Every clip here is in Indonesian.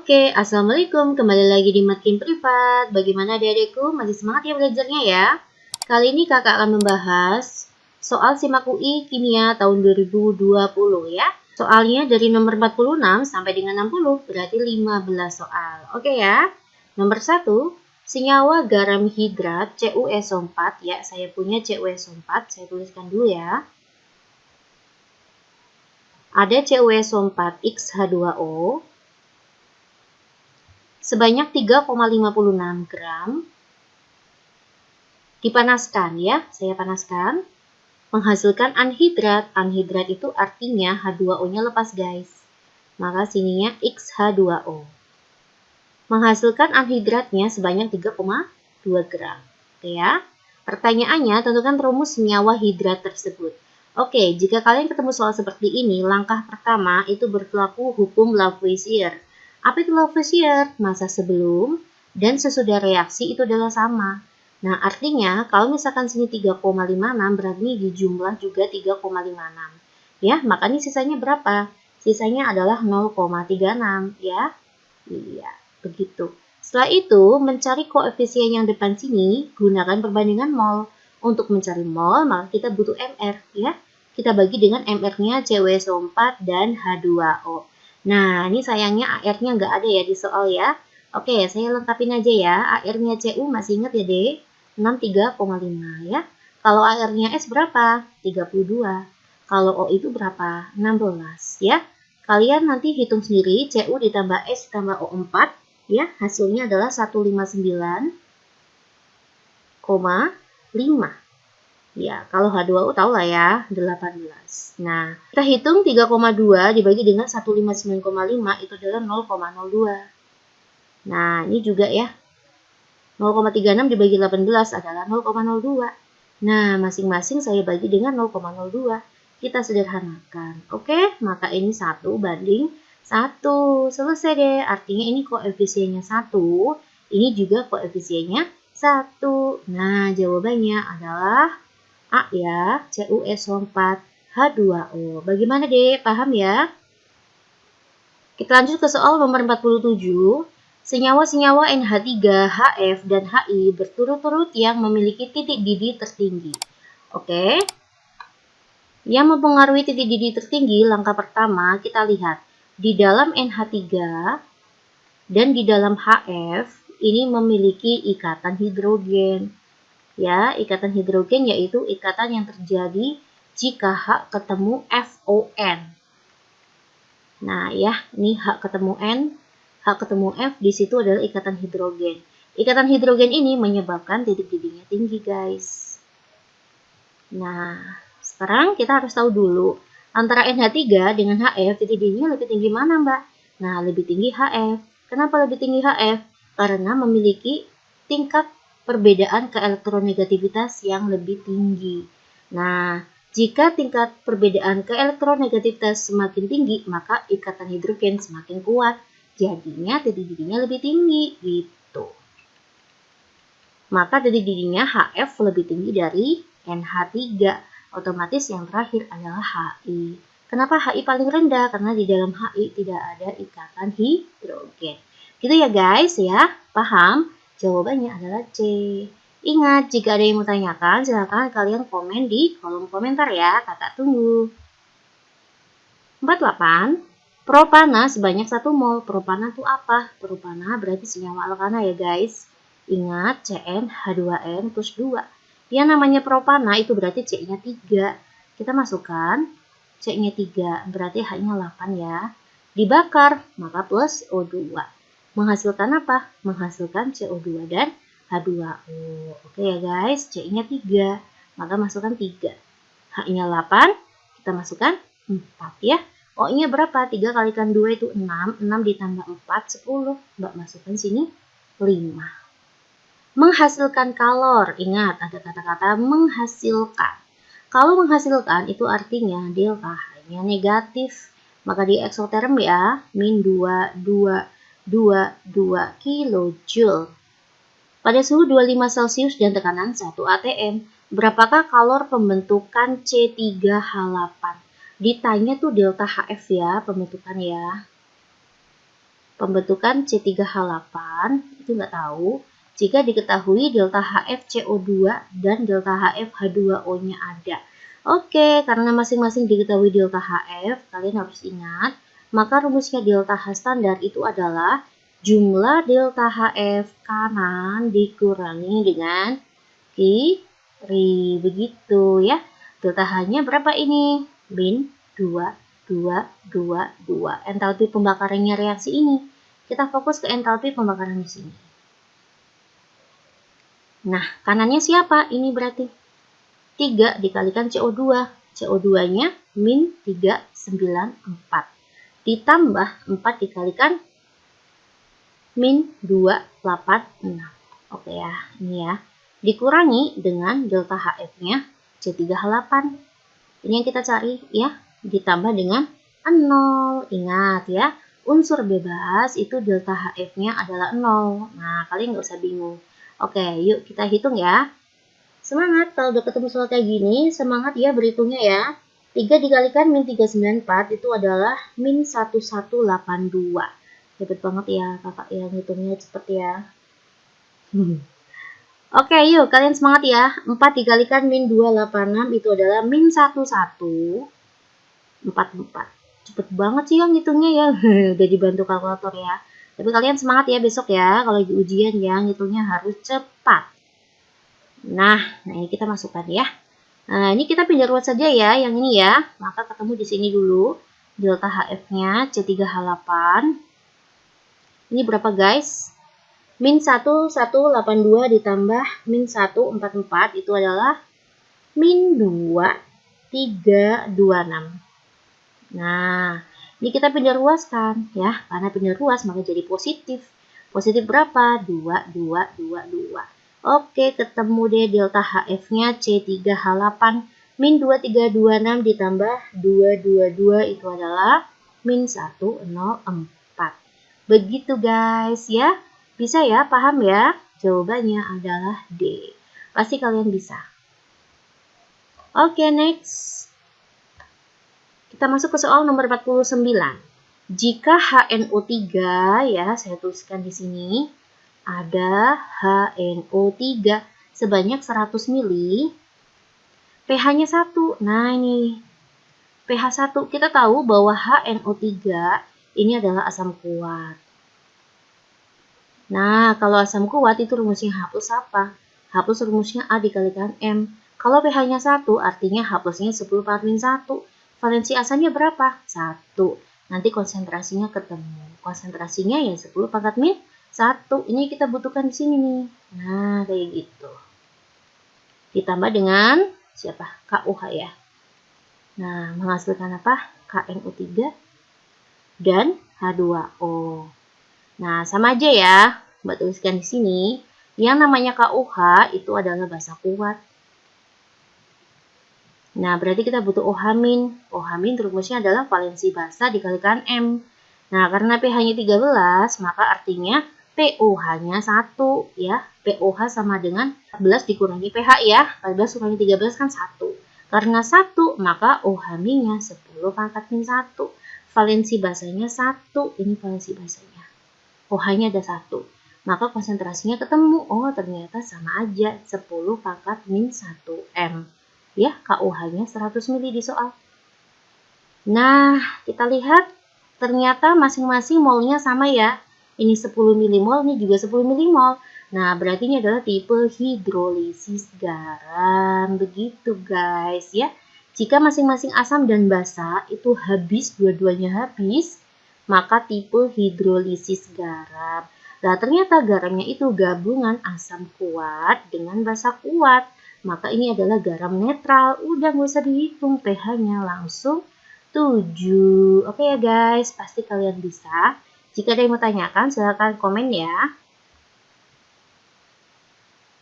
Oke, Assalamualaikum. Kembali lagi di Matkin Privat. Bagaimana adik-adikku? Masih semangat ya belajarnya ya? Kali ini kakak akan membahas soal SIMAK UI Kimia tahun 2020 ya. Soalnya dari nomor 46 sampai dengan 60, berarti 15 soal. Oke ya. Nomor 1, senyawa garam hidrat CuSO4 ya. Saya punya CuSO4, saya tuliskan dulu ya. Ada CuSO4XH2O sebanyak 3,56 gram, dipanaskan ya, saya panaskan, menghasilkan anhidrat. Anhidrat itu artinya H2O-nya lepas guys, maka sininya XH2O. Menghasilkan anhidratnya sebanyak 3,2 gram. Oke ya. Pertanyaannya, tentukan rumus senyawa hidrat tersebut. Oke, jika kalian ketemu soal seperti ini, langkah pertama itu berlaku hukum Lavoisier. Apa itu Lavoisier? Massa sebelum dan sesudah reaksi itu adalah sama. Nah, artinya kalau misalkan sini 3,56 berarti di jumlah juga 3,56. Ya, makanya sisanya berapa? Sisanya adalah 0,36 ya. Iya, begitu. Setelah itu, mencari koefisien yang depan sini, gunakan perbandingan mol. Untuk mencari mol, maka kita butuh MR ya. Kita bagi dengan MR-nya CuSO4 dan H2O. Nah, ini sayangnya AR-nya nggak ada ya di soal ya. Oke, saya lengkapin aja ya. AR-nya Cu masih ingat ya, Dek? 63,5 ya. Kalau AR-nya S berapa? 32. Kalau O itu berapa? 16 ya. Kalian nanti hitung sendiri, Cu ditambah S ditambah O4 ya. Hasilnya adalah 159,5. Ya, kalau H2O tahu lah ya, 18. Nah, kita hitung 3,2 dibagi dengan 159,5 itu adalah 0,02. Nah, ini juga ya. 0,36 dibagi 18 adalah 0,02. Nah, masing-masing saya bagi dengan 0,02. Kita sederhanakan. Oke, maka ini 1 banding 1. Selesai deh. Artinya ini koefisiennya 1. Ini juga koefisiennya 1. Nah, jawabannya adalah A ya, CuSO4 H2O. Bagaimana deh, paham ya? Kita lanjut ke soal nomor 47. Senyawa-senyawa NH3, HF, dan HI berturut-turut yang memiliki titik didih tertinggi. Oke. Yang mempengaruhi titik didih tertinggi, langkah pertama kita lihat. Di dalam NH3 dan di dalam HF, ini memiliki ikatan hidrogen. Ya, ikatan hidrogen yaitu ikatan yang terjadi jika H ketemu FON. Nah, ya, ini H ketemu N, H ketemu F, di situ adalah ikatan hidrogen. Ikatan hidrogen ini menyebabkan titik didihnya tinggi, guys. Nah, sekarang kita harus tahu dulu antara NH3 dengan HF titik didihnya lebih tinggi mana, Mbak? Nah, lebih tinggi HF. Kenapa lebih tinggi HF? Karena memiliki tingkat perbedaan keelektronegativitas yang lebih tinggi. Nah, jika tingkat perbedaan keelektronegativitas semakin tinggi, maka ikatan hidrogen semakin kuat. Jadinya titik didihnya lebih tinggi, gitu. Maka titik didihnya HF lebih tinggi dari NH3. Otomatis yang terakhir adalah HI. Kenapa HI paling rendah? Karena di dalam HI tidak ada ikatan hidrogen. Gitu ya guys ya, paham? Jawabannya adalah C. Ingat, jika ada yang mau tanyakan, silakan kalian komen di kolom komentar ya. Kakak tunggu. 48. Propana sebanyak 1 mol. Propana itu apa? Propana berarti senyawa alkana ya guys. Ingat, Cn H2n plus 2. Yang namanya propana itu berarti C-nya 3. Kita masukkan C-nya 3, berarti H-nya 8 ya. Dibakar, maka plus O2. Menghasilkan apa? Menghasilkan CO2 dan H2O. Oke ya guys, C-nya 3. Maka masukkan 3. H-nya 8, kita masukkan 4 ya. O-nya berapa? 3 kalikan 2 itu 6. 6 ditambah 4, 10. Mbak masukkan sini 5. Menghasilkan kalor. Ingat, ada kata-kata menghasilkan. Kalau menghasilkan itu artinya delta H-nya negatif. Maka di eksoterm ya, min 2,222 kilojoule. Pada suhu 25 Celcius dan tekanan 1 atm, berapakah kalor pembentukan C3H8? Ditanya tuh delta HF ya, pembentukan ya. pembentukan C3H8 itu nggak tahu. Jika diketahui delta HFCO2 dan delta HFH2O-nya ada. Oke, karena masing-masing diketahui delta HF, kalian harus ingat, maka rumusnya delta H standar itu adalah jumlah delta HF kanan dikurangi dengan kiri. Begitu ya. Delta H-nya berapa ini? Min 2, 2, 2, 2. Entalpi pembakarannya reaksi ini. Kita fokus ke entalpi pembakaran di sini. Nah, kanannya siapa? Ini berarti 3 dikalikan CO2. CO2-nya min 394. Ditambah 4 dikalikan min 286. Oke ya, ini ya. Dikurangi dengan delta HF-nya C3H8. Ini yang kita cari ya. Ditambah dengan 0. Ingat ya, unsur bebas itu delta HF-nya adalah 0. Nah, kalian nggak usah bingung. Oke, yuk kita hitung ya. Semangat, kalau udah ketemu soal kayak gini, semangat ya berhitungnya ya. 3 dikalikan min 394 itu adalah min 1182. Hebat banget ya kakak yang hitungnya cepet ya. Oke, yuk kalian semangat ya. 4 dikalikan min 286 itu adalah min 1144. Cepet banget sih yang hitungnya ya. Udah dibantu kalkulator ya. Tapi kalian semangat ya besok ya. Kalau di ujian ya, hitungnya harus cepat. Nah, ini kita masukkan ya. Nah, ini kita pindah ruas saja ya, yang ini ya. Maka ketemu di sini dulu. Delta HF-nya C3H8. Ini berapa guys? Min 1182 ditambah min 144 itu adalah min 2326. Nah, ini kita pindah ruaskan ya. Karena pindah ruas maka jadi positif. Positif berapa? 2, 2, 2, 2. Oke, ketemu deh delta HF-nya C3H8 min 2326 ditambah 222 itu adalah min 104. Begitu guys ya. Bisa ya, paham ya? Jawabannya adalah D. Pasti kalian bisa. Oke, next. Kita masuk ke soal nomor 49. Jika HNO3 ya, saya tuliskan di sini. Ada HNO3 sebanyak 100 ml, pH-nya 1. Nah ini, pH 1, kita tahu bahwa HNO3 ini adalah asam kuat. Nah, kalau asam kuat itu rumusnya H plus apa? H plus rumusnya A dikalikan M. Kalau pH-nya 1, artinya H plusnya 10 pangkat min 1. Valensi asamnya berapa? 1. Nanti konsentrasinya ketemu. Konsentrasinya ya 10 pangkat min 1, ini kita butuhkan di sini nih. Nah, kayak gitu. Ditambah dengan siapa? KUH ya. Nah, menghasilkan apa? KNO3 dan H2O. Nah, sama aja ya. Mbak tuliskan di sini. Yang namanya KUH itu adalah basa kuat. Nah, berarti kita butuh OH-. OH- rumusnya adalah valensi basa dikalikan M. Nah, karena pH-nya 13, maka artinya POH-nya 1 ya. POH sama dengan 14 dikurangi pH ya. 14 kurangi 13 kan 1. Karena 1, maka OH-nya 10 pangkat min 1. Valensi basanya 1. Ini valensi basanya. OH-nya ada 1. Maka konsentrasinya ketemu. Oh, ternyata sama aja. 10 pangkat min 1 M. Ya, KUH-nya 100 ml di soal. Nah, kita lihat. Ternyata masing-masing molnya sama ya. Ini 10 milimol, ini juga 10 milimol. Nah, berarti ini adalah tipe hidrolisis garam. Begitu guys ya. Jika masing-masing asam dan basa itu habis, dua-duanya habis, maka tipe hidrolisis garam. Nah, ternyata garamnya itu gabungan asam kuat dengan basa kuat. Maka ini adalah garam netral. Udah nggak usah dihitung, pH-nya langsung 7. Oke ya guys, pasti kalian bisa. Jika ada yang mau tanyakan, silahkan komen ya.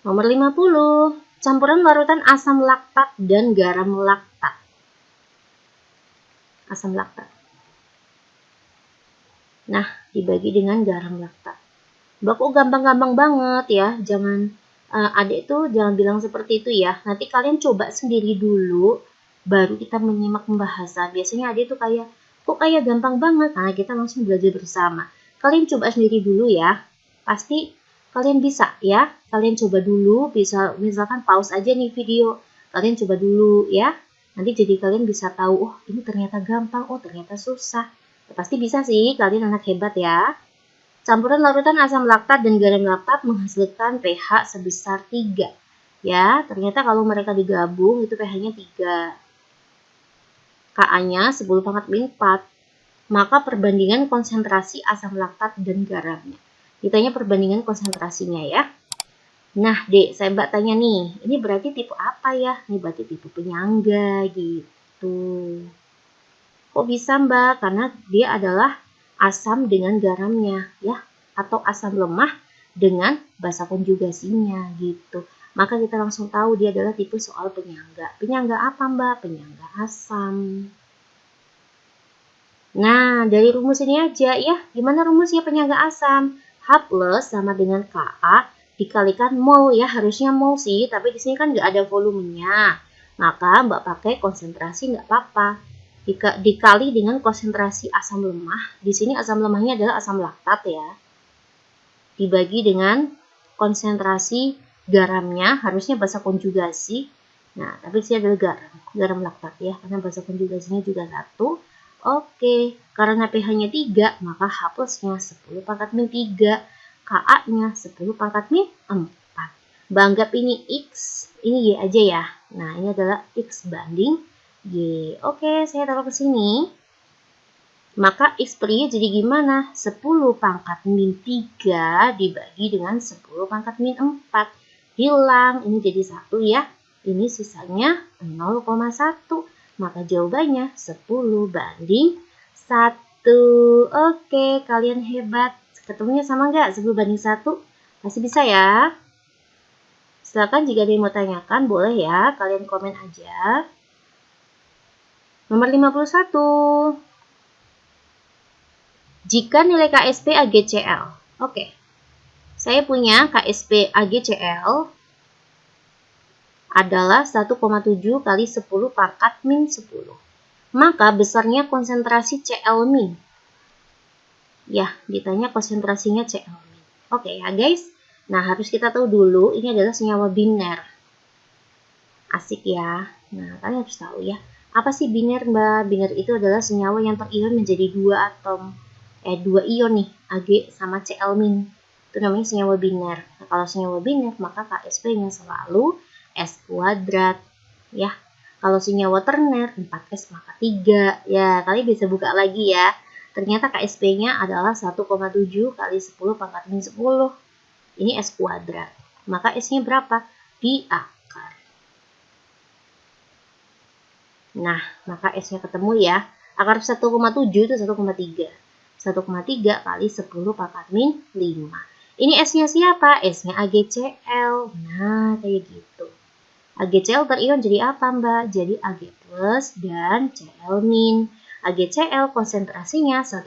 Nomor 50. Campuran larutan asam laktat dan garam laktat. Asam laktat. Nah, dibagi dengan garam laktat. Mbak kok gampang-gampang banget ya. Jangan, adik tuh jangan bilang seperti itu ya. Nanti kalian coba sendiri dulu, baru kita menyimak pembahasan. Biasanya adik tuh kayak, kok kayak gampang banget. Nah, kita langsung belajar bersama. Kalian coba sendiri dulu ya. Pasti kalian bisa ya. Kalian coba dulu, bisa misalkan pause aja nih video. Kalian coba dulu ya. Nanti jadi kalian bisa tahu, oh ini ternyata gampang, oh ternyata susah. Ya, pasti bisa sih, kalian anak hebat ya. Campuran larutan asam laktat dan garam laktat menghasilkan pH sebesar 3. Ya, ternyata kalau mereka digabung itu pH-nya 3. Ka-nya 10 pangkat min 4. Maka perbandingan konsentrasi asam laktat dan garamnya. Ditanya perbandingan konsentrasinya ya. Nah, Dek, saya Mbak tanya nih, ini berarti tipe apa ya? Ini berarti tipe penyangga gitu. Kok bisa, Mbak? Karena dia adalah asam dengan garamnya ya, atau asam lemah dengan basa konjugasinya gitu. Maka kita langsung tahu dia adalah tipe soal penyangga. Penyangga apa, Mbak? Penyangga asam. Nah, dari rumus ini aja ya. Gimana rumusnya penyangga asam? H plus sama dengan Ka dikalikan mol ya. Harusnya mol sih, tapi di sini kan nggak ada volumenya. Maka Mbak pakai konsentrasi nggak apa-apa. Dikali dengan konsentrasi asam lemah. Di sini asam lemahnya adalah asam laktat ya. Dibagi dengan konsentrasi garamnya, harusnya basa konjugasi. Nah, tapi di sini adalah garam laktat ya, karena basa konjugasinya juga 1. Oke, karena pH-nya 3, maka H plusnya 10 pangkat min 3, Ka-nya 10 pangkat min 4. Anggap ini X, ini Y aja ya. Nah, ini adalah X banding Y. Oke, saya taruh ke sini. Maka X per Y jadi gimana? 10 pangkat min 3 dibagi dengan 10 pangkat min 4. Hilang, ini jadi 1 ya. Ini sisanya 0,1. Maka jawabannya 10 banding 1. Oke, kalian hebat. Ketemunya sama nggak? 10 banding 1? Masih bisa ya? Silakan jika ada yang mau tanyakan, boleh ya. Kalian komen aja. Nomor 51. Jika nilai KSP AgCl. Oke. Saya punya KSP AgCl adalah 1,7 kali 10 pangkat min 10. Maka besarnya konsentrasi Cl min. Ya, ditanya konsentrasinya Cl min. Oke ya guys. Nah, harus kita tahu dulu ini adalah senyawa biner. Asik ya. Nah, kalian harus tahu ya. Apa sih biner, Mbak? Biner itu adalah senyawa yang terion menjadi 2 ion nih, Ag sama Cl min. Itu namanya senyawa biner. Nah, kalau senyawa biner, maka KSP-nya selalu S kuadrat ya. Kalau senyawa terner 4S maka 3 ya. Kalian bisa buka lagi ya. Ternyata KSP-nya adalah 1,7 kali 10 pangkat min 10. Ini S kuadrat. Maka S-nya berapa? Di akar. Nah, maka S-nya ketemu ya. Akar 1,7 itu 1,3. 1,3 kali 10 pangkat min 5. Ini S-nya siapa? S-nya AgCl. Nah, kayak gitu. AgCl terion jadi apa, Mbak? Jadi Ag plus dan Cl min. AgCl konsentrasinya 1,3.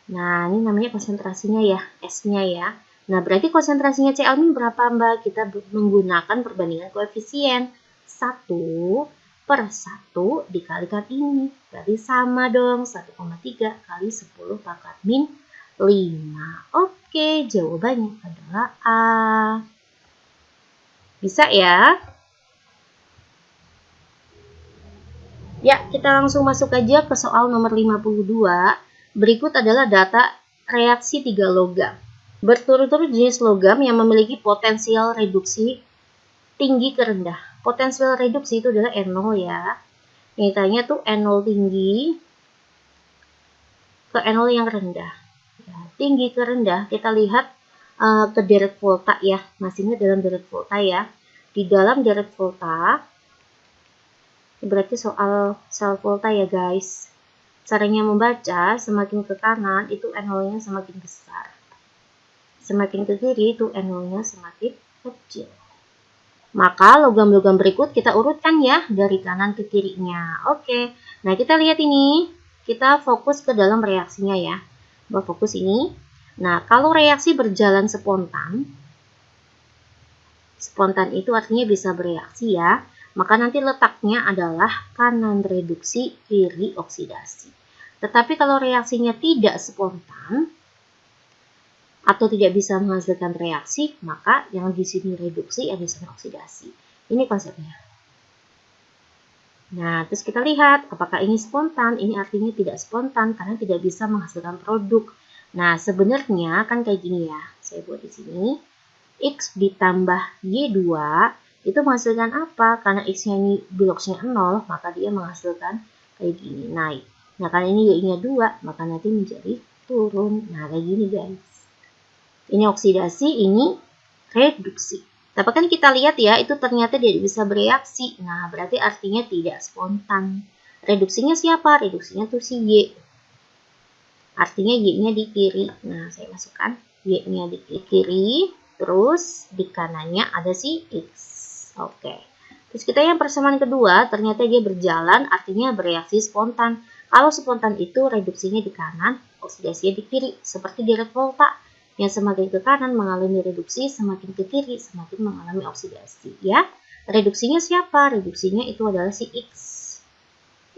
Nah, ini namanya konsentrasinya ya, S-nya ya. Nah, berarti konsentrasinya Cl min berapa, Mbak? Kita menggunakan perbandingan koefisien. 1 per 1 dikalikan ini. Berarti sama dong, 1,3 kali 10 pangkat min 5. Oke, jawabannya adalah A. Bisa ya? Ya, kita langsung masuk aja ke soal nomor 52. Berikut adalah data reaksi 3 logam. Berturut-turut jenis logam yang memiliki potensial reduksi tinggi ke rendah. Potensial reduksi itu adalah N0 ya. Yang tanya tuh N0 tinggi ke N0 yang rendah. Ya, tinggi ke rendah, kita lihat ke deret volta ya. Masihnya dalam deret volta ya. Di dalam deret volta, berarti soal sel volta ya guys. Caranya membaca, semakin ke kanan itu N0-nya semakin besar. Semakin ke kiri itu N0-nya semakin kecil. Maka logam-logam berikut kita urutkan ya dari kanan ke kirinya. Oke, nah kita lihat ini. Kita fokus ke dalam reaksinya ya. Fokus ini. Nah, kalau reaksi berjalan spontan, spontan itu artinya bisa bereaksi ya. Maka nanti letaknya adalah kanan reduksi, kiri oksidasi. Tetapi kalau reaksinya tidak spontan atau tidak bisa menghasilkan reaksi, maka yang di sini reduksi, yang di sini oksidasi. Ini konsepnya. Nah, terus kita lihat apakah ini spontan. Ini artinya tidak spontan karena tidak bisa menghasilkan produk. Nah, sebenarnya kan kayak gini ya. Saya buat di sini. X ditambah Y2 itu menghasilkan apa? Karena X-nya ini biloxnya 0, maka dia menghasilkan kayak gini, naik. Nah, karena ini Y-nya 2, maka nanti menjadi turun. Nah, kayak gini guys. Ini oksidasi, ini reduksi. Tapi kan kita lihat ya, itu ternyata tidak bisa bereaksi. Nah, berarti artinya tidak spontan. Reduksinya siapa? Reduksinya tuh si Y. Artinya Y-nya di kiri. Nah, saya masukkan Y-nya di kiri. Terus di kanannya ada si X. Oke. Terus kita yang persamaan kedua, ternyata dia berjalan, artinya bereaksi spontan. Kalau spontan itu reduksinya di kanan, oksidasinya di kiri. Seperti direct volta. Yang semakin ke kanan mengalami reduksi, semakin ke kiri semakin mengalami oksidasi. Ya. Reduksinya siapa? Reduksinya itu adalah si X.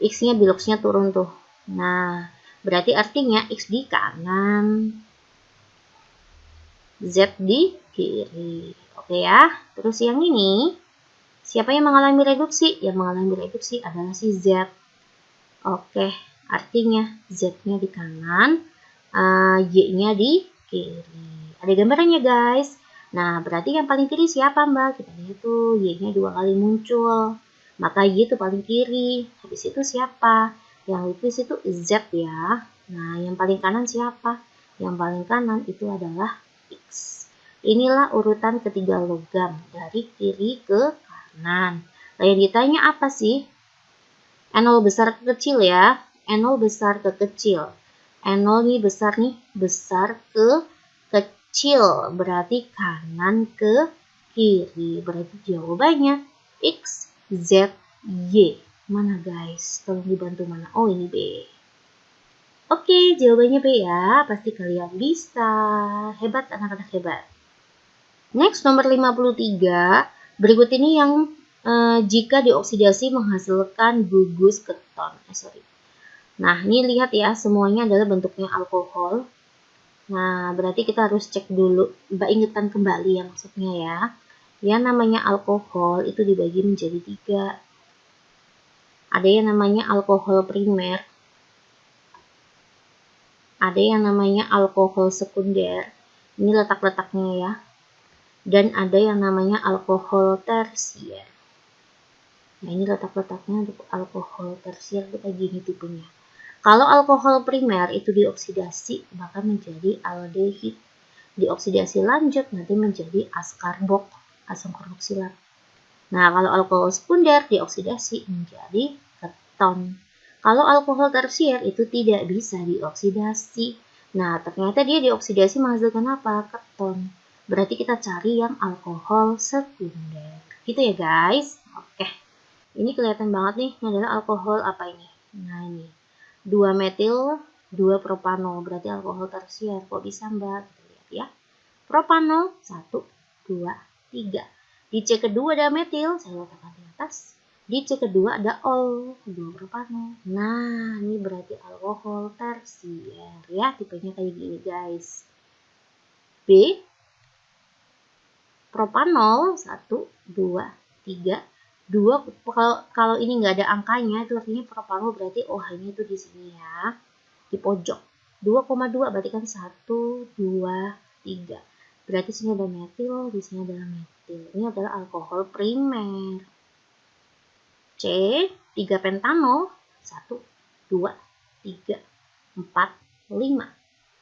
X-nya biloxnya turun tuh. Nah, berarti artinya X di kanan, Z di kiri. Oke ya. Terus yang ini, siapa yang mengalami reduksi? Yang mengalami reduksi adalah si Z. Oke, artinya Z-nya di kanan, Y-nya di kiri. Ada gambarannya guys. Nah, berarti yang paling kiri siapa mbak? Kita lihat tuh, Y-nya 2 kali muncul. Maka Y itu paling kiri. Habis itu siapa? Yang itu Z ya. Nah, yang paling kanan siapa? Yang paling kanan itu adalah X. Inilah urutan ketiga logam dari kiri ke kanan. Nah, yang ditanya apa sih? N0 besar ke kecil ya. N0 besar ke kecil. N0 ini besar nih. Besar ke kecil. Berarti kanan ke kiri. Berarti jawabannya X, Z, Y. Mana guys? Tolong dibantu mana? Oh, ini B. Oke, jawabannya B ya. Pasti kalian bisa. Hebat, anak-anak hebat. Next, nomor 53. Berikut ini yang jika dioksidasi menghasilkan gugus keton. Nah, ini lihat ya, semuanya adalah bentuknya alkohol. Nah, berarti kita harus cek dulu. Mbak ingatkan kembali ya maksudnya ya. Yang namanya alkohol itu dibagi menjadi 3. Ada yang namanya alkohol primer. Ada yang namanya alkohol sekunder. Ini letak-letaknya ya. Dan ada yang namanya alkohol tersier. Nah, ini letak-letaknya untuk alkohol tersier itu kayak gini tipenya. Kalau alkohol primer itu dioksidasi, maka menjadi aldehid. Dioksidasi lanjut nanti menjadi askarbok, asam karboksilat. Nah, kalau alkohol sekunder dioksidasi menjadi keton. Kalau alkohol tersier itu tidak bisa dioksidasi. Nah, ternyata dia dioksidasi menghasilkan apa? Keton. Berarti kita cari yang alkohol sekunder. Gitu ya guys. Oke. Ini kelihatan banget nih. Ini adalah alkohol apa ini? Nah ini. 2 metil, 2 propanol. Berarti alkohol tersier. Kok bisa mbak? Kita lihat ya. Propanol 1, 2, 3. Di C kedua ada metil. Saya letakkan di atas. Di C kedua ada ol, 2 propanol. Nah, ini berarti alkohol tersier ya. Tipenya kayak gini guys. B. Propanol 1, 2, 3. 2 kalau ini nggak ada angkanya itu artinya propanol berarti OH-nya itu di sini ya. Di pojok. 2,2 berarti kan 1, 2, 3. Berarti sini ada metil, di sini ada metil. Ini adalah alkohol primer. C, 3 pentanol, 1, 2, 3, 4, 5.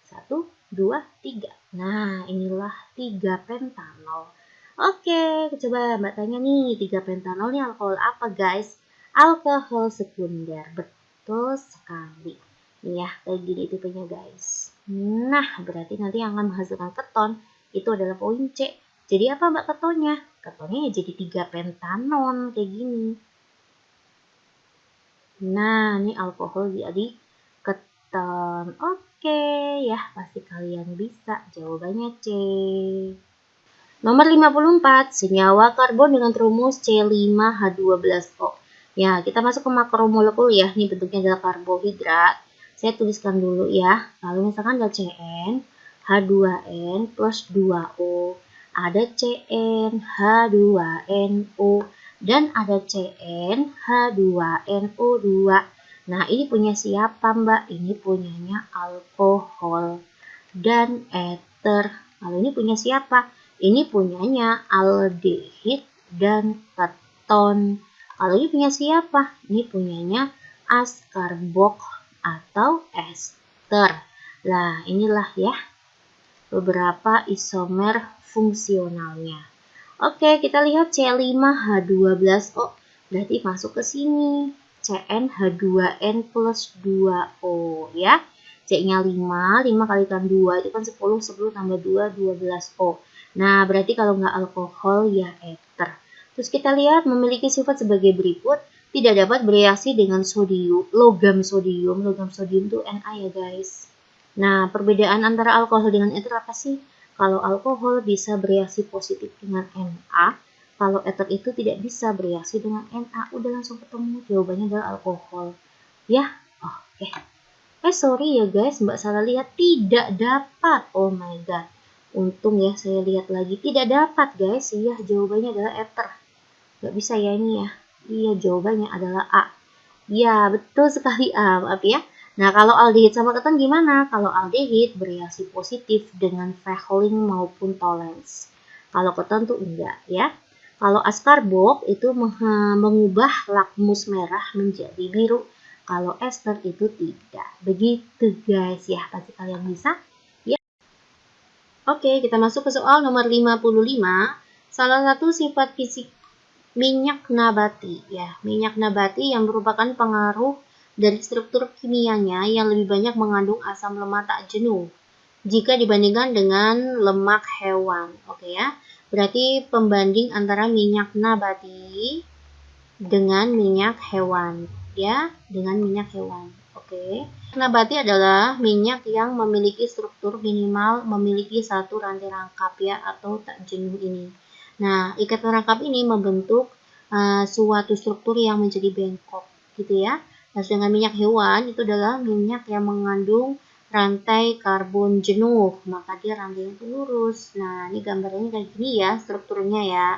1, 2, 3. Nah, inilah 3 pentanol. Oke, coba Mbak tanya nih, 3 pentanol ini alkohol apa guys? Alkohol sekunder, betul sekali. Nih ya, kayak gini tipenya guys. Nah, berarti nanti yang akan menghasilkan keton itu adalah poin C. Jadi apa Mbak ketonnya? Ketonnya ya jadi 3 pentanon, kayak gini. Nah, ini alkohol jadi keton. Oke, ya pasti kalian bisa. Jawabannya C. Nomor 54, senyawa karbon dengan rumus C5H12O. Ya, kita masuk ke makromolekul ya. Ini bentuknya adalah karbohidrat. Saya tuliskan dulu ya. Kalau misalkan ada Cn H2n plus 2O, ada Cn H2NO, dan ada Cn H2NO2. Nah, ini punya siapa, Mbak? Ini punyanya alkohol dan ether. Kalau ini punya siapa? Ini punyanya aldehid dan keton. Kalau ini punya siapa? Ini punyanya askarbok atau ester. Nah, inilah ya beberapa isomer fungsionalnya. Oke, kita lihat C5H12O. Berarti masuk ke sini. CnH2n plus 2O ya. C-nya 5, 5 kalikan 2 itu kan 10, 10 tambah 2, 12O. Nah, berarti kalau nggak alkohol ya ether. Terus kita lihat memiliki sifat sebagai berikut. Tidak dapat bereaksi dengan sodium, logam sodium. Logam sodium itu Na ya guys. Nah, perbedaan antara alkohol dengan ether apa sih? Kalau alkohol bisa bereaksi positif dengan Na, kalau ether itu tidak bisa bereaksi dengan Na. Udah langsung ketemu, jawabannya adalah alkohol. Ya, oke. Sorry ya guys, Mbak salah lihat. Tidak dapat. Oh my god. Untung ya saya lihat lagi. Tidak dapat guys. Iya, jawabannya adalah ether. Gak bisa ya ini ya. Iya, jawabannya adalah A. Ya, betul sekali A. Maaf ya. Nah, kalau aldehid sama keton gimana? Kalau aldehid bereaksi positif dengan Fehling maupun Tollens. Kalau keton tuh enggak ya. Kalau askarbok itu mengubah lakmus merah menjadi biru. Kalau ester itu tidak. Begitu guys ya, pasti kalian bisa. Ya. Oke, kita masuk ke soal nomor 55. Salah satu sifat fisik minyak nabati ya. Minyak nabati yang merupakan pengaruh dari struktur kimianya yang lebih banyak mengandung asam lemak tak jenuh jika dibandingkan dengan lemak hewan. Oke ya. Berarti pembanding antara minyak nabati dengan minyak hewan ya, dengan minyak hewan. Oke. Nabati adalah minyak yang memiliki struktur minimal memiliki satu rantai rangkap ya atau tak jenuh ini. Nah, ikatan rangkap ini membentuk suatu struktur yang menjadi bengkok gitu ya. Nah, sedangkan minyak hewan itu adalah minyak yang mengandung rantai karbon jenuh, maka dia rantainya itu lurus. Nah, ini gambarnya kayak gini ya strukturnya ya.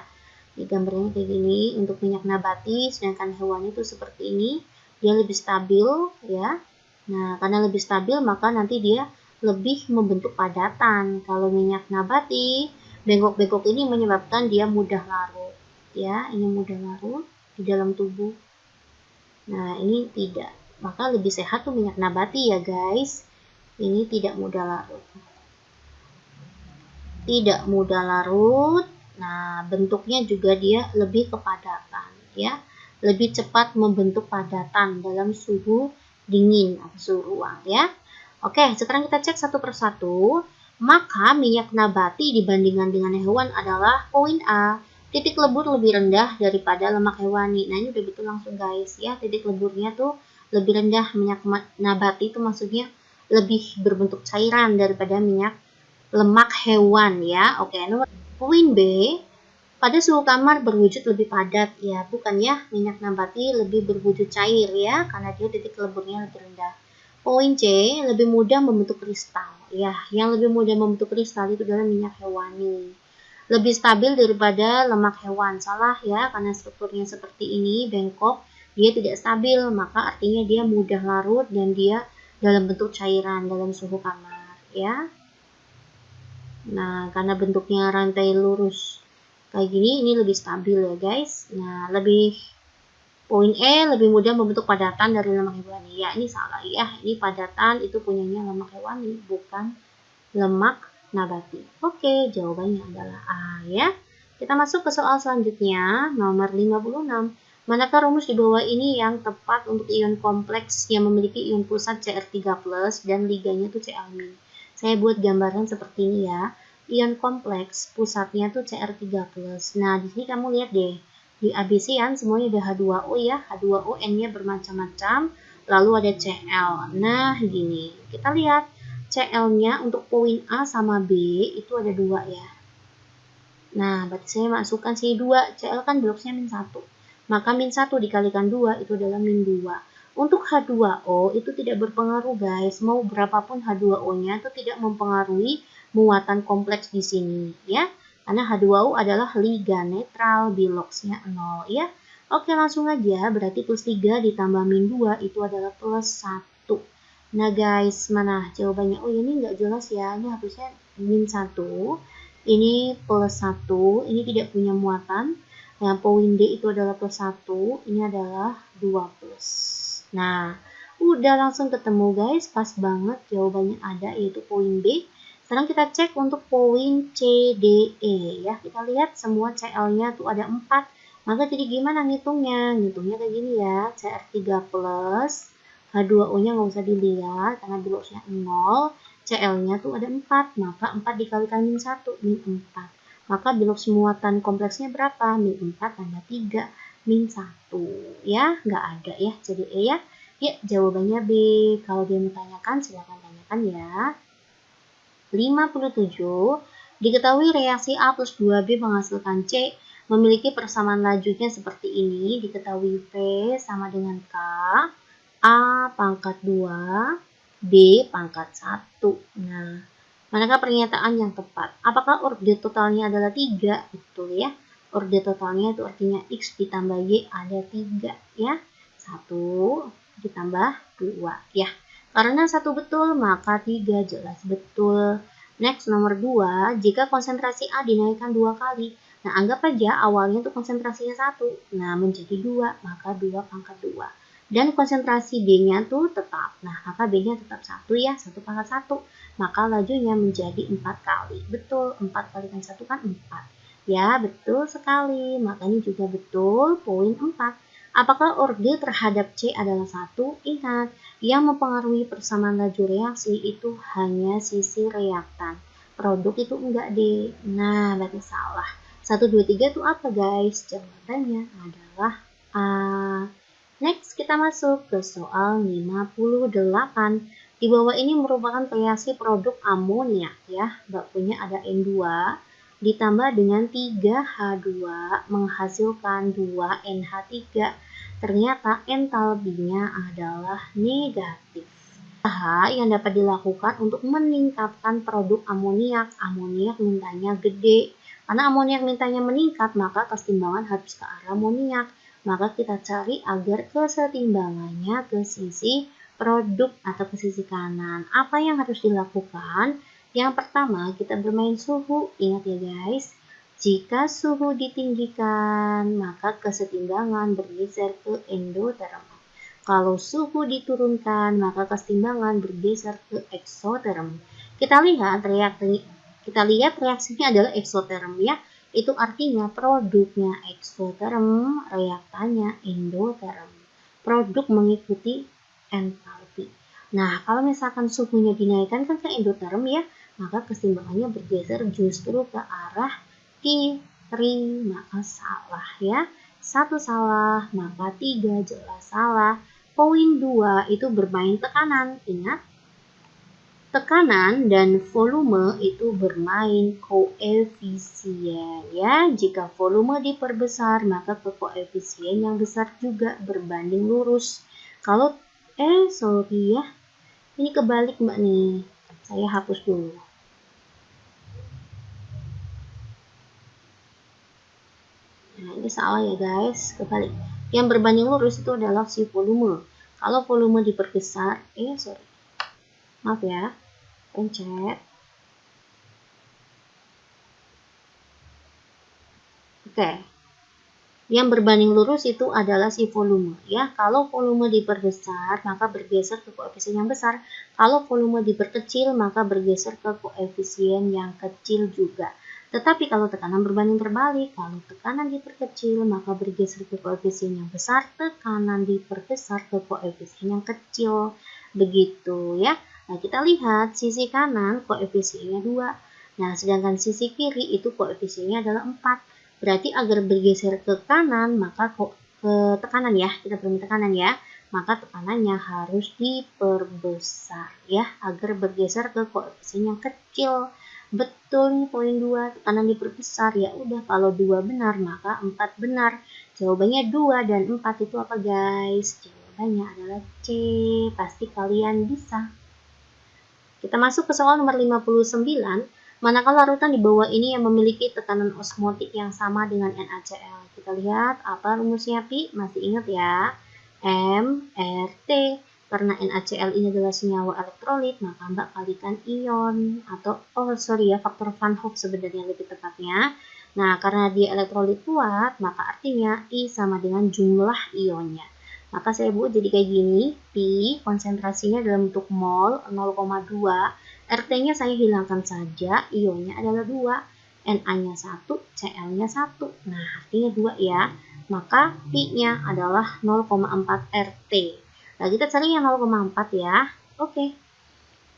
Ini gambarnya kayak gini untuk minyak nabati, sedangkan hewan itu seperti ini. Dia lebih stabil ya. Nah, karena lebih stabil maka nanti dia lebih membentuk padatan. Kalau minyak nabati, bengkok-bengkok ini menyebabkan dia mudah larut. Ya, ini mudah larut di dalam tubuh. Nah, ini tidak. Maka lebih sehat tuh minyak nabati ya, guys. Ini tidak mudah larut. Tidak mudah larut. Nah, bentuknya juga dia lebih kepadatan, ya. Lebih cepat membentuk padatan dalam suhu dingin atau suhu ruang, ya. Oke, sekarang kita cek satu persatu. Maka minyak nabati dibandingkan dengan hewan adalah poin A. Titik lebur lebih rendah daripada lemak hewani. Nah, ini udah betul langsung guys ya. Titik leburnya tuh lebih rendah. Minyak nabati itu maksudnya lebih berbentuk cairan daripada minyak lemak hewan ya. Oke, nomor poin B. Pada suhu kamar berwujud lebih padat ya, bukan ya. Minyak nabati lebih berwujud cair ya, karena dia titik leburnya lebih rendah. Poin C, lebih mudah membentuk kristal. Ya, yang lebih mudah membentuk kristal itu adalah minyak hewani. Lebih stabil daripada lemak hewan. Salah ya, karena strukturnya seperti ini, bengkok, dia tidak stabil. Maka artinya dia mudah larut dan dia dalam bentuk cairan dalam suhu kamar. Ya. Nah, karena bentuknya rantai lurus kayak gini, ini lebih stabil ya guys. Nah, poin E lebih mudah membentuk padatan dari lemak hewani. Ya, ini salah ya. Ini padatan itu punyanya lemak hewani, bukan lemak nabati. Oke, jawabannya adalah A ya. Kita masuk ke soal selanjutnya, nomor 56. Manakah rumus di bawah ini yang tepat untuk ion kompleks yang memiliki ion pusat Cr3+ dan liganya itu Cl-. Saya buat gambaran seperti ini ya. Ion kompleks pusatnya tuh Cr3+. Nah, di sini kamu lihat deh. Di ABC-an semuanya ada H2O ya. H2O N-nya bermacam-macam. Lalu ada Cl. Nah, gini. Kita lihat Cl-nya untuk poin A sama B itu ada 2 ya. Nah, berarti saya masukkan sini 2. Cl kan bloknya min 1. Maka min 1 dikalikan 2 itu adalah min 2. Untuk H2O itu tidak berpengaruh guys, mau berapapun H2O-nya itu tidak mempengaruhi muatan kompleks di sini ya. Karena H2O adalah ligan netral, biloxnya 0 ya. Oke, langsung aja, berarti plus 3 ditambah min 2 itu adalah plus 1. Nah guys, mana jawabannya? Oh ini nggak jelas ya, ini harusnya min 1. Ini plus 1, ini tidak punya muatan. Yang poin D itu adalah plus 1, ini adalah 2 plus. Nah, udah langsung ketemu guys, pas banget jawabannya ada yaitu poin B. Sekarang kita cek untuk poin C, D, E ya. Kita lihat semua CL-nya tuh ada 4. Maka jadi gimana ngitungnya? Ngitungnya kayak gini ya, CR3 plus, H2O-nya nggak usah dilihat karena biloxnya 0, CL-nya tuh ada 4, maka 4 dikalikan min 1, min 4. Maka bilox muatan kompleksnya berapa? Min 4 tambah 3, min 1. Ya, nggak ada ya, jadi E ya. Ya, jawabannya B. Kalau dia menanyakan, silakan tanyakan ya. 57. Diketahui reaksi A plus 2B menghasilkan C memiliki persamaan lanjutnya seperti ini. Diketahui P sama dengan K, A pangkat 2, B pangkat 1. Nah, manakah pernyataan yang tepat? Apakah orde totalnya adalah 3? Betul ya. Orde totalnya itu artinya X ditambah Y ada 3 ya. 1 ditambah 2 ya. Karena 1 betul, maka 3 jelas betul. Next, nomor 2. Jika konsentrasi A dinaikkan 2 kali. Nah, anggap aja awalnya itu konsentrasinya 1. Nah, menjadi 2, maka 2 pangkat 2. Dan konsentrasi B-nya tuh tetap. Nah, maka B-nya tetap 1 ya, 1 pangkat 1. Maka lajunya menjadi 4 kali. Betul, 4 kali 1 kan 4. Ya, betul sekali. Makanya juga betul poin 4. Apakah orde terhadap C adalah 1? Ingat, yang mempengaruhi persamaan laju reaksi itu hanya sisi reaktan. Produk itu enggak deh. Nah, berarti salah. 1, 2, 3 itu apa guys? Jawabannya adalah A. Next, kita masuk ke soal 58. Di bawah ini merupakan reaksi produk amoniak ya. Bakunya ada N2 ditambah dengan 3H2 menghasilkan 2NH3. Ternyata entalpinya adalah negatif. Usaha yang dapat dilakukan untuk meningkatkan produk amoniak. Amoniak mintanya gede. Karena amoniak mintanya meningkat, maka kesetimbangan harus ke arah amoniak. Maka kita cari agar kesetimbangannya ke sisi produk atau ke sisi kanan. Apa yang harus dilakukan? Yang pertama, kita bermain suhu. Ingat ya guys, jika suhu ditinggikan, maka kesetimbangan bergeser ke endoterm. Kalau suhu diturunkan, maka kesetimbangan bergeser ke eksoterm. Kita lihat reaksinya adalah eksoterm ya. Itu artinya produknya eksoterm, reaktannya endoterm. Produk mengikuti entalpi. Nah, kalau misalkan suhunya dinaikkan kan ke endoterm ya, maka kesetimbangannya bergeser justru ke arah kiri, maka salah ya. 1 salah, maka 3 jelas salah. Poin 2 itu bermain tekanan. Ingat, tekanan dan volume itu bermain koefisien ya. Jika volume diperbesar, maka ke koefisien yang besar juga berbanding lurus. Kalau sorry ya, ini kebalik mbak nih. Saya hapus dulu. Nah, ini salah ya guys, kebalik. Yang berbanding lurus itu adalah si volume. Kalau volume diperbesar, maaf ya, pencet. Oke. Yang berbanding lurus itu adalah si volume ya. Kalau volume diperbesar, maka bergeser ke koefisien yang besar. Kalau volume diperkecil, maka bergeser ke koefisien yang kecil juga. Tetapi kalau tekanan berbanding terbalik, kalau tekanan diperkecil, maka bergeser ke koefisien yang besar, tekanan diperbesar ke koefisien yang kecil. Begitu ya. Nah, kita lihat sisi kanan koefisiennya 2. Nah, sedangkan sisi kiri itu koefisiennya adalah 4. Berarti agar bergeser ke kanan, maka ke tekanan ya, kita beri tekanan ya, maka tekanannya harus diperbesar ya, agar bergeser ke koefisien yang kecil. Betul nih poin 2, tekanan diperbesar. Ya udah, kalau 2 benar maka 4 benar. Jawabannya 2 dan 4 itu apa guys? Jawabannya adalah C. Pasti kalian bisa. Kita masuk ke soal nomor 59. Manakala larutan di bawah ini yang memiliki tekanan osmotik yang sama dengan NaCl. Kita lihat apa rumusnya, Pi? Masih ingat ya? MRT. Karena NaCl ini adalah senyawa elektrolit, maka Mbak kalikan ion. Atau, faktor Van Hoff sebenarnya lebih tepatnya. Nah, karena dia elektrolit kuat, maka artinya I sama dengan jumlah ionnya. Maka saya buat jadi kayak gini, P konsentrasinya dalam bentuk mol 0,2, RT-nya saya hilangkan saja, ionnya adalah 2, Na-nya 1, Cl-nya 1. Nah, artinya 2 ya. Maka P-nya adalah 0,4 RT. Nah, kita cari yang 0,4 ya. Oke.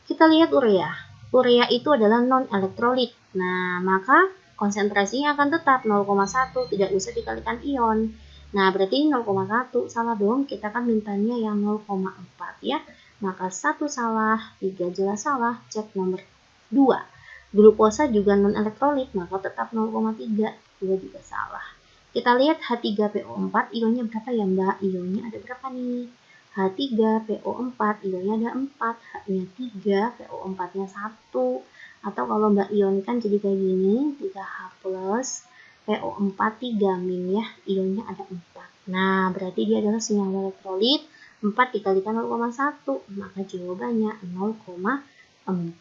Kita lihat urea. Urea itu adalah non-elektrolit. Nah, maka konsentrasinya akan tetap 0,1, tidak usah dikalikan ion. Nah, berarti 0,1 salah dong, kita kan mintanya yang 0,4 ya. Maka 1 salah, 3 jelas salah, cek nomor 2. Glukosa juga non-elektrolit, maka tetap 0,3, 2 juga salah. Kita lihat H3PO4, ionnya berapa ya Mbak? Ionnya ada berapa nih? H3PO4, ionnya ada 4, H-nya 3, PO4-nya 1. Atau kalau Mbak ionkan jadi kayak gini, 3H plus, PO4 3 min ya, ionnya ada 4. Nah, berarti dia adalah senyawa elektrolit, 4 dikalikan 0,1, maka jawabannya 0,4.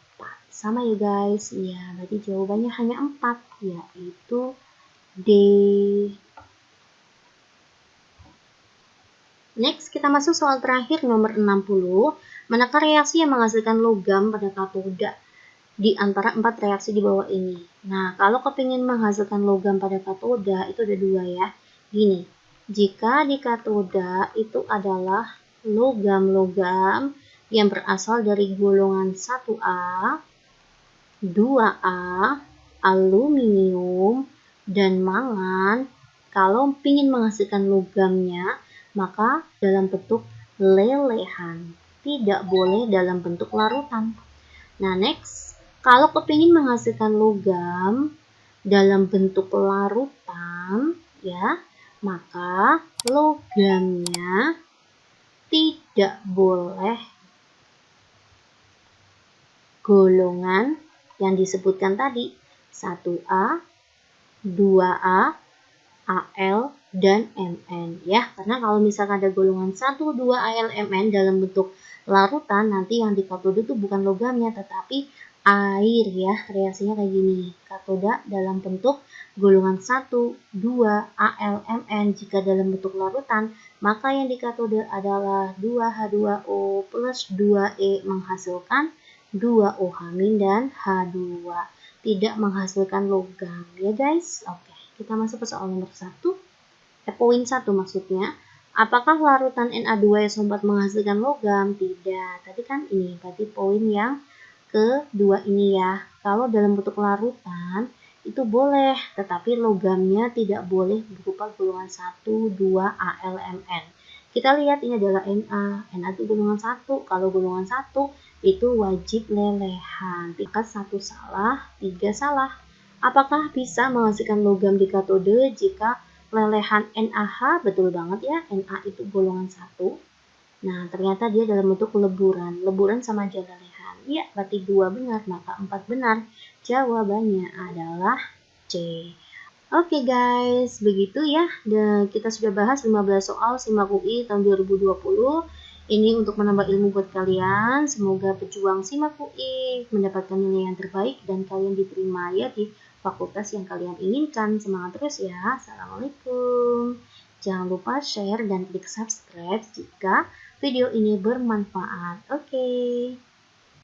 Sama ya guys, ya berarti jawabannya hanya 4, yaitu D. Next, kita masuk soal terakhir nomor 60. Manakah reaksi yang menghasilkan logam pada katoda di antara 4 reaksi di bawah ini? Nah, kalau kepingin menghasilkan logam pada katoda, itu ada 2 ya. Gini, jika di katoda itu adalah logam-logam yang berasal dari golongan 1A, 2A, aluminium, dan mangan, kalau ingin menghasilkan logamnya, maka dalam bentuk lelehan, tidak boleh dalam bentuk larutan. Nah, next, kalau kepingin menghasilkan logam dalam bentuk larutan, ya, maka logamnya tidak boleh golongan yang disebutkan tadi, 1A, 2A, Al, dan Mn ya, karena kalau misalkan ada golongan 1, 2, Al, Mn dalam bentuk larutan, nanti yang di katoda itu bukan logamnya tetapi air ya, reaksinya kayak gini, katoda dalam bentuk golongan 1, 2, Al, Mn. Jika dalam bentuk larutan, maka yang di katoda adalah 2H2O plus 2E menghasilkan 2OH- dan H2, tidak menghasilkan logam ya guys. Oke, kita masuk ke soal nomor 1. Poin 1 maksudnya, apakah larutan Na2 sempat menghasilkan logam? Tidak. Tadi kan ini, berarti poin yang kedua ini ya. Kalau dalam bentuk larutan itu boleh, tetapi logamnya tidak boleh berupa golongan 1, 2, Al, Mn. Kita lihat ini adalah Na itu golongan 1. Kalau golongan 1 itu wajib lelehan. Maka 1 salah, 3 salah. Apakah bisa menghasilkan logam di katode jika lelehan NaH? Betul banget ya, Na itu golongan 1. Nah, ternyata dia dalam bentuk leburan. Leburan sama aja lelehan. Ya, berarti 2 benar, maka 4 benar. Jawabannya adalah C. Oke guys, begitu ya. Dan kita sudah bahas 15 soal SIMAK UI tahun 2020. Ini untuk menambah ilmu buat kalian. Semoga pejuang SIMAK UI mendapatkan nilai yang terbaik dan kalian diterima ya di fakultas yang kalian inginkan. Semangat terus ya. Assalamualaikum. Jangan lupa share dan klik subscribe jika video ini bermanfaat. Oke.